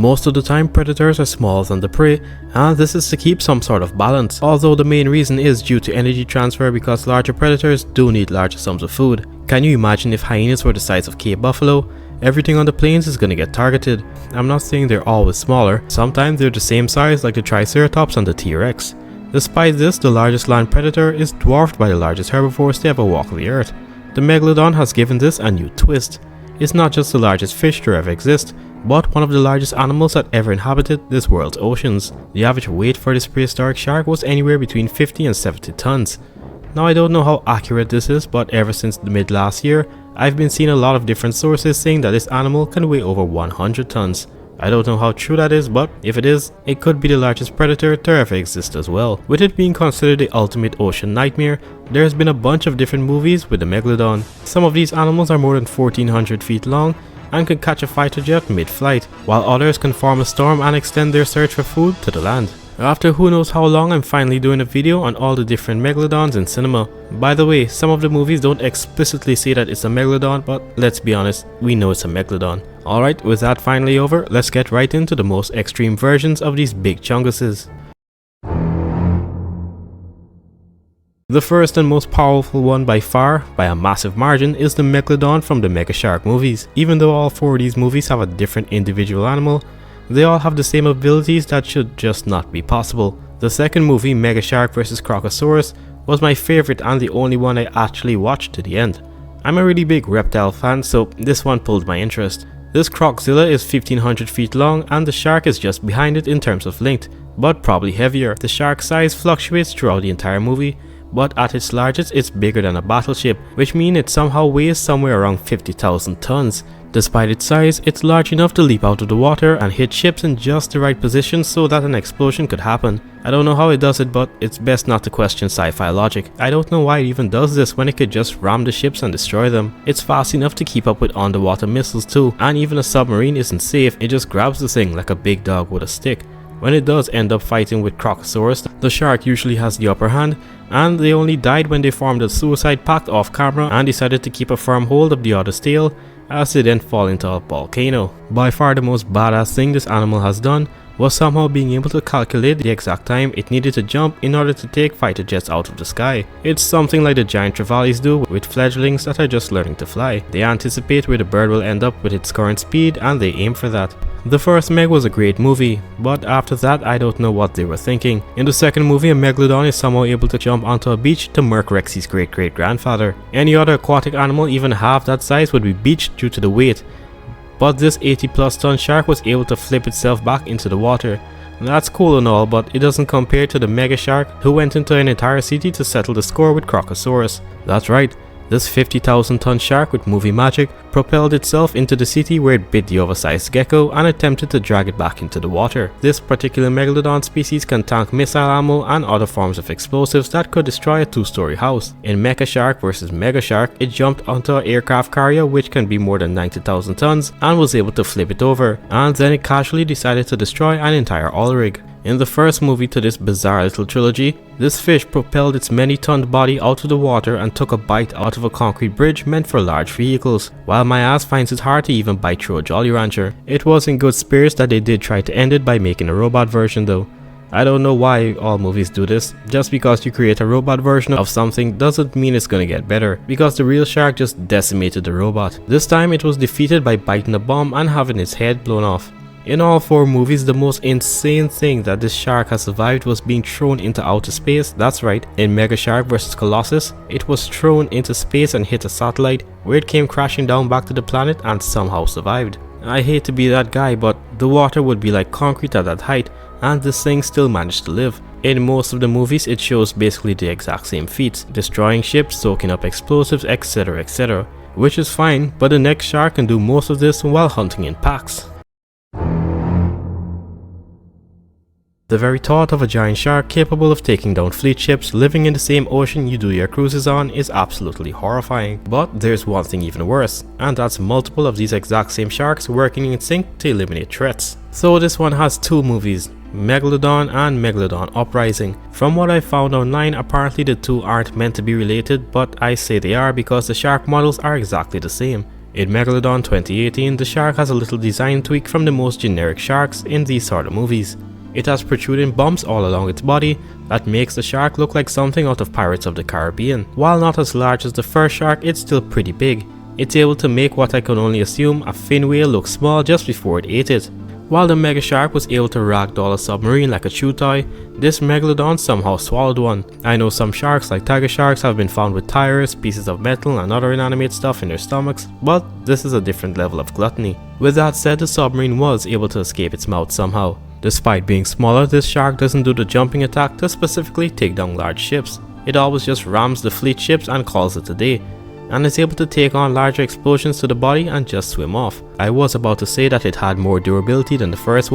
Most of the time predators are smaller than the prey, and this is to keep some sort of balance, although the main reason is due to energy transfer because larger predators do need larger sums of food. Can you imagine if hyenas were the size of Cape Buffalo? Everything on the plains is gonna get targeted. I'm not saying they're always smaller, sometimes they're the same size like the Triceratops and the T-Rex. Despite this, the largest land predator is dwarfed by the largest herbivores to ever walk the earth. The Megalodon has given this a new twist. It's not just the largest fish to ever exist, but one of the largest animals that ever inhabited this world's oceans. The average weight for this prehistoric shark was anywhere between 50 and 70 tons. Now I don't know how accurate this is, but ever since the mid last year, I've been seeing a lot of different sources saying that this animal can weigh over 100 tons. I don't know how true that is, but if it is, it could be the largest predator to ever exist as well. With it being considered the ultimate ocean nightmare, there's been a bunch of different movies with the Megalodon. Some of these animals are more than 1400 feet long and can catch a fighter jet mid-flight, while others can form a storm and extend their search for food to the land. After who knows how long, I'm finally doing a video on all the different Megalodons in cinema. By the way, some of the movies don't explicitly say that it's a Megalodon, but let's be honest, we know it's a Megalodon. Alright, with that finally over, let's get right into the most extreme versions of these big chunguses. The first and most powerful one by far, by a massive margin, is the Megalodon from the Mega Shark movies. Even though all four of these movies have a different individual animal, they all have the same abilities that should just not be possible. The second movie, Mega Shark vs Crocosaurus, was my favorite and the only one I actually watched to the end. I'm a really big reptile fan, so this one pulled my interest. This Croczilla is 1500 feet long and the shark is just behind it in terms of length, but probably heavier. The shark's size fluctuates throughout the entire movie, but at its largest it's bigger than a battleship, which means it somehow weighs somewhere around 50,000 tons. Despite its size, it's large enough to leap out of the water and hit ships in just the right position so that an explosion could happen. I don't know how it does it, but it's best not to question sci-fi logic. I don't know why it even does this when it could just ram the ships and destroy them. It's fast enough to keep up with underwater missiles too, and even a submarine isn't safe, it just grabs the thing like a big dog with a stick. When it does end up fighting with Crocosaurus, the shark usually has the upper hand, and they only died when they formed a suicide pact off camera and decided to keep a firm hold of the other's tail, as they then fall into a volcano. By far the most badass thing this animal has done was somehow being able to calculate the exact time it needed to jump in order to take fighter jets out of the sky. It's something like the giant trevallies do with fledglings that are just learning to fly. They anticipate where the bird will end up with its current speed and they aim for that. The first Meg was a great movie, but after that I don't know what they were thinking. In the second movie, a Megalodon is somehow able to jump onto a beach to murk Rexy's great-great-grandfather. Any other aquatic animal even half that size would be beached due to the weight, but this 80+ ton shark was able to flip itself back into the water. That's cool and all, but it doesn't compare to the Mega Shark who went into an entire city to settle the score with Crocosaurus. That's right, this 50,000 ton shark with movie magic propelled itself into the city where it bit the oversized gecko and attempted to drag it back into the water. This particular Megalodon species can tank missile ammo and other forms of explosives that could destroy a 2-story house. In Mecha Shark vs Mega Shark, it jumped onto an aircraft carrier which can be more than 90,000 tons and was able to flip it over, and then it casually decided to destroy an entire oil rig. In the first movie to this bizarre little trilogy, this fish propelled its many-tonned body out of the water and took a bite out of a concrete bridge meant for large vehicles, while my ass finds it hard to even bite through a Jolly Rancher. It was in good spirits that they did try to end it by making a robot version though. I don't know why all movies do this. Just because you create a robot version of something doesn't mean it's gonna get better, because the real shark just decimated the robot. This time it was defeated by biting a bomb and having its head blown off. In all four movies, the most insane thing that this shark has survived was being thrown into outer space. That's right, in Mega Shark vs Colossus, it was thrown into space and hit a satellite, where it came crashing down back to the planet and somehow survived. I hate to be that guy, but the water would be like concrete at that height, and this thing still managed to live. In most of the movies, it shows basically the exact same feats, destroying ships, soaking up explosives, etc, etc, which is fine, but the next shark can do most of this while hunting in packs. The very thought of a giant shark capable of taking down fleet ships living in the same ocean you do your cruises on is absolutely horrifying. But there's one thing even worse, and that's multiple of these exact same sharks working in sync to eliminate threats. So this one has two movies, Megalodon and Megalodon Uprising. From what I found online, apparently the two aren't meant to be related, but I say they are because the shark models are exactly the same. In Megalodon 2018, the shark has a little design tweak from the most generic sharks in these sort of movies. It has protruding bumps all along its body that makes the shark look like something out of Pirates of the Caribbean. While not as large as the first shark, it's still pretty big. It's able to make what I can only assume a fin whale look small just before it ate it. While the mega shark was able to ragdoll a submarine like a chew toy, this Megalodon somehow swallowed one. I know some sharks like tiger sharks have been found with tires, pieces of metal and other inanimate stuff in their stomachs, but this is a different level of gluttony. With that said, the submarine was able to escape its mouth somehow. Despite being smaller, this shark doesn't do the jumping attack to specifically take down large ships. It always just rams the fleet ships and calls it a day, and is able to take on larger explosions to the body and just swim off. I was about to say that it had more durability than the first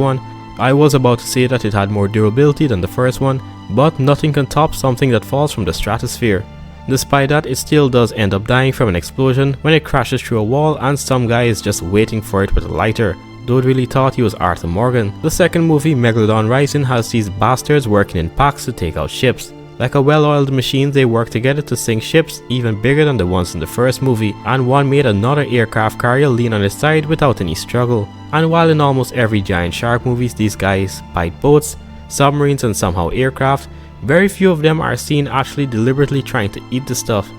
one, but nothing can top something that falls from the stratosphere. Despite that, it still does end up dying from an explosion when it crashes through a wall and some guy is just waiting for it with a lighter. Dude really thought he was Arthur Morgan. The second movie, Megalodon Rising, has these bastards working in packs to take out ships. Like a well-oiled machine, they work together to sink ships even bigger than the ones in the first movie, and one made another aircraft carrier lean on its side without any struggle. And while in almost every giant shark movies these guys bite boats, submarines and somehow aircraft, very few of them are seen actually deliberately trying to eat the stuff.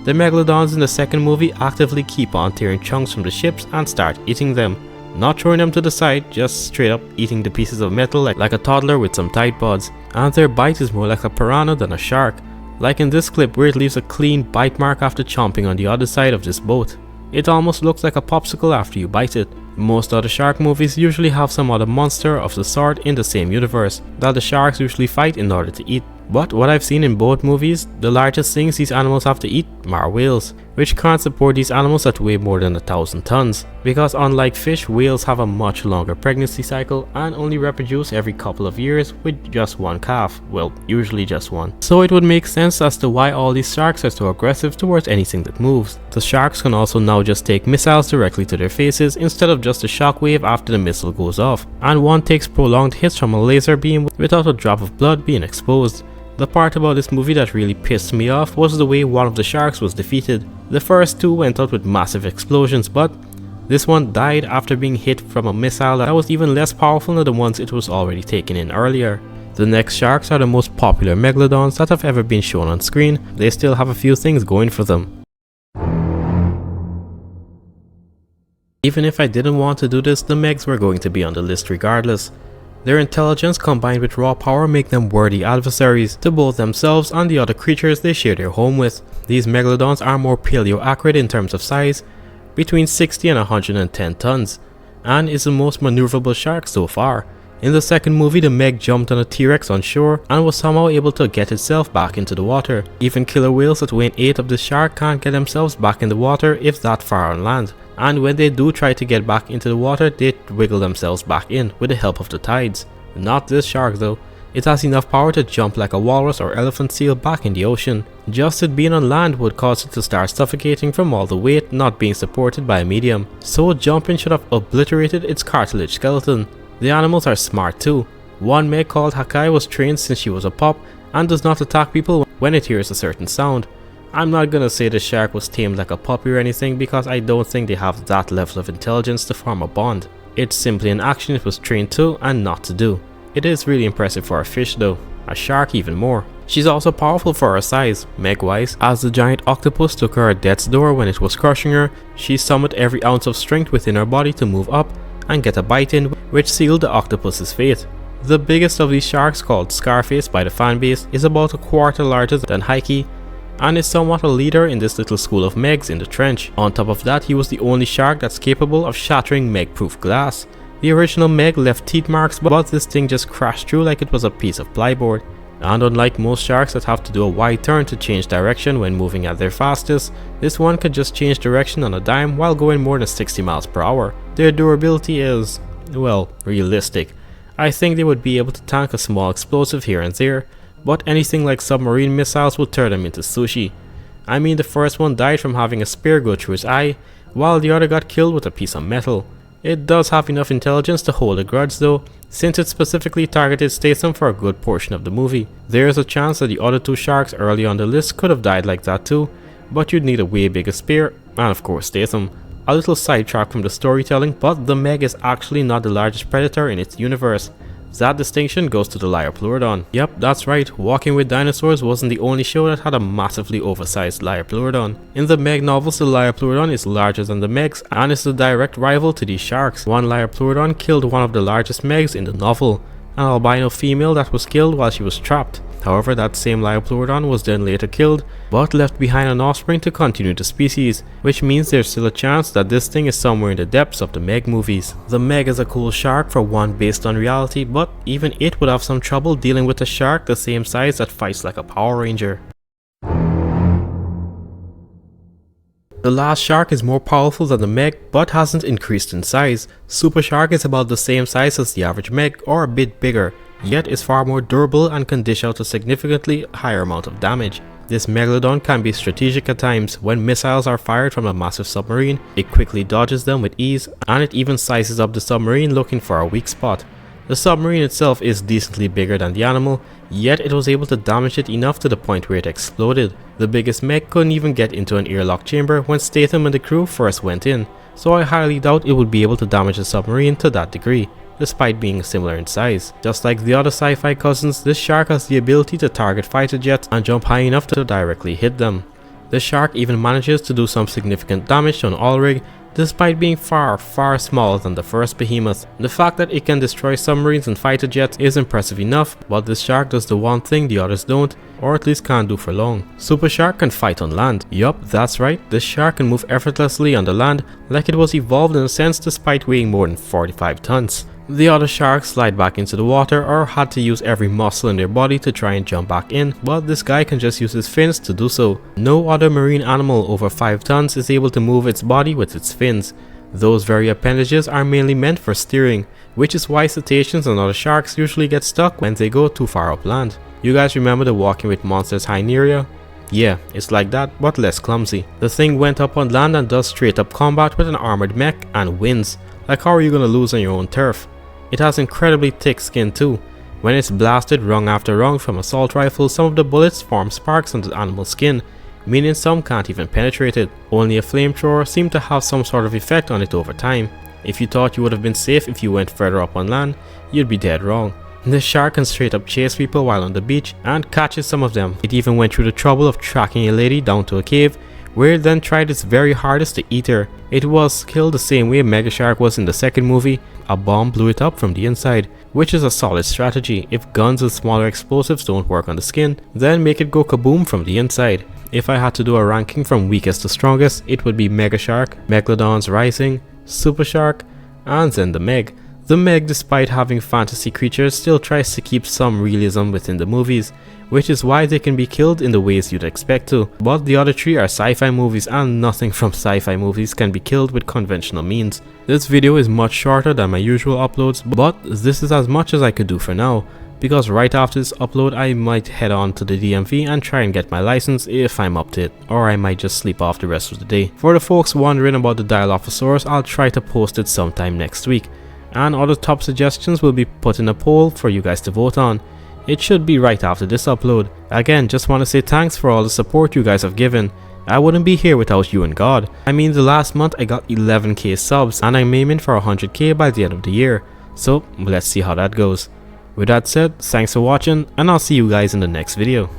The Megalodons in the second movie actively keep on tearing chunks from the ships and start eating them. Not throwing them to the side, just straight up eating the pieces of metal like a toddler with some Tide Pods. And their bite is more like a piranha than a shark, like in this clip where it leaves a clean bite mark after chomping on the other side of this boat. It almost looks like a popsicle after you bite it. Most other shark movies usually have some other monster of the sort in the same universe that the sharks usually fight in order to eat. But what I've seen in both movies, the largest things these animals have to eat are whales, which can't support these animals that weigh more than 1,000 tons. Because unlike fish, whales have a much longer pregnancy cycle and only reproduce every couple of years with just one calf, well, usually just one. So it would make sense as to why all these sharks are so aggressive towards anything that moves. The sharks can also now just take missiles directly to their faces instead of just a shockwave after the missile goes off, and one takes prolonged hits from a laser beam without a drop of blood being exposed. The part about this movie that really pissed me off was the way one of the sharks was defeated. The first two went out with massive explosions, but this one died after being hit from a missile that was even less powerful than the ones it was already taken in earlier. The next sharks are the most popular Megalodons that have ever been shown on screen. They still have a few things going for them. Even if I didn't want to do this, the Megs were going to be on the list regardless. Their intelligence combined with raw power make them worthy adversaries to both themselves and the other creatures they share their home with. These Megalodons are more paleo-accurate in terms of size, between 60 and 110 tons, and is the most maneuverable shark so far. In the second movie, the Meg jumped on a T-Rex on shore and was somehow able to get itself back into the water. Even killer whales that weigh 8 of the shark can't get themselves back in the water if that far on land. And when they do try to get back into the water, they wiggle themselves back in with the help of the tides. Not this shark though. It has enough power to jump like a walrus or elephant seal back in the ocean. Just it being on land would cause it to start suffocating from all the weight not being supported by a medium. So jumping should have obliterated its cartilage skeleton. The animals are smart too. One Meg called Hakai was trained since she was a pup and does not attack people when it hears a certain sound. I'm not gonna say the shark was tamed like a puppy or anything because I don't think they have that level of intelligence to form a bond. It's simply an action it was trained to and not to do. It is really impressive for a fish though, a shark even more. She's also powerful for her size, Meg-wise. As the giant octopus took her at death's door when it was crushing her, she summoned every ounce of strength within her body to move up and get a bite in, which sealed the octopus's fate. The biggest of these sharks, called Scarface by the fanbase, is about a quarter larger than Heike and is somewhat a leader in this little school of Megs in the trench. On top of that, he was the only shark that's capable of shattering Meg-proof glass. The original Meg left teeth marks, but this thing just crashed through like it was a piece of plyboard. And unlike most sharks that have to do a wide turn to change direction when moving at their fastest, this one could just change direction on a dime while going more than 60 miles per hour. Their durability is, well, realistic. I think they would be able to tank a small explosive here and there, but anything like submarine missiles would turn them into sushi. I mean, the first one died from having a spear go through his eye, while the other got killed with a piece of metal. It does have enough intelligence to hold a grudge though, since it specifically targeted Statham for a good portion of the movie. There is a chance that the other two sharks early on the list could have died like that too, but you'd need a way bigger spear, and of course Statham. A little sidetrack from the storytelling, but the Meg is actually not the largest predator in its universe. That distinction goes to the Liopleurodon. Yep, that's right, Walking with Dinosaurs wasn't the only show that had a massively oversized Liopleurodon. In the Meg novels, the Liopleurodon is larger than the Megs and is the direct rival to these sharks. One Liopleurodon killed one of the largest Megs in the novel, an albino female that was killed while she was trapped. However, that same Liopleurodon was then later killed, but left behind an offspring to continue the species, which means there's still a chance that this thing is somewhere in the depths of the Meg movies. The Meg is a cool shark for one based on reality, but even it would have some trouble dealing with a shark the same size that fights like a Power Ranger. The last shark is more powerful than the Meg, but hasn't increased in size. Super Shark is about the same size as the average Meg, or a bit bigger, yet is far more durable and can dish out a significantly higher amount of damage. This Megalodon can be strategic at times. When missiles are fired from a massive submarine, it quickly dodges them with ease, and it even sizes up the submarine looking for a weak spot. The submarine itself is decently bigger than the animal, yet it was able to damage it enough to the point where it exploded. The biggest Meg couldn't even get into an airlock chamber when Statham and the crew first went in, so I highly doubt it would be able to damage the submarine to that degree, despite being similar in size. Just like the other sci-fi cousins, this shark has the ability to target fighter jets and jump high enough to directly hit them. This shark even manages to do some significant damage to an oil rig, despite being far smaller than the first behemoth. The fact that it can destroy submarines and fighter jets is impressive enough, but this shark does the one thing the others don't, or at least can't do for long. Super Shark can fight on land. Yup, that's right, this shark can move effortlessly on the land like it was evolved in a sense despite weighing more than 45 tons. The other sharks slide back into the water or had to use every muscle in their body to try and jump back in, but this guy can just use his fins to do so. No other marine animal over 5 tons is able to move its body with its fins. Those very appendages are mainly meant for steering, which is why cetaceans and other sharks usually get stuck when they go too far upland. You guys remember the Walking with Monsters Hyneria? Yeah, it's like that, but less clumsy. The thing went up on land and does straight up combat with an armored mech and wins. Like, how are you gonna lose on your own turf? It has incredibly thick skin too. When it's blasted rung after rung from assault rifles, some of the bullets form sparks on the animal's skin, meaning some can't even penetrate it. Only a flamethrower seemed to have some sort of effect on it over time. If you thought you would have been safe if you went further up on land, you'd be dead wrong. This shark can straight up chase people while on the beach and catches some of them. It even went through the trouble of tracking a lady down to a cave, where it then tried its very hardest to eat her. It was killed the same way Mega Shark was in the second movie. A bomb blew it up from the inside, which is a solid strategy. If guns with smaller explosives don't work on the skin, then make it go kaboom from the inside. If I had to do a ranking from weakest to strongest, it would be Mega Shark, Megalodons Rising, Super Shark, and then the Meg. The Meg, despite having fantasy creatures, still tries to keep some realism within the movies, which is why they can be killed in the ways you'd expect to. But the other three are sci-fi movies, and nothing from sci-fi movies can be killed with conventional means. This video is much shorter than my usual uploads, but this is as much as I could do for now, because right after this upload I might head on to the DMV and try and get my license if I'm up to it, or I might just sleep off the rest of the day. For the folks wondering about the Dilophosaurus, I'll try to post it sometime next week, and other top suggestions will be put in a poll for you guys to vote on. It should be right after this upload. Again, just want to say thanks for all the support you guys have given. I wouldn't be here without you and God. I mean, the last month I got 11k subs and I'm aiming for 100k by the end of the year. So let's see how that goes. With that said, thanks for watching and I'll see you guys in the next video.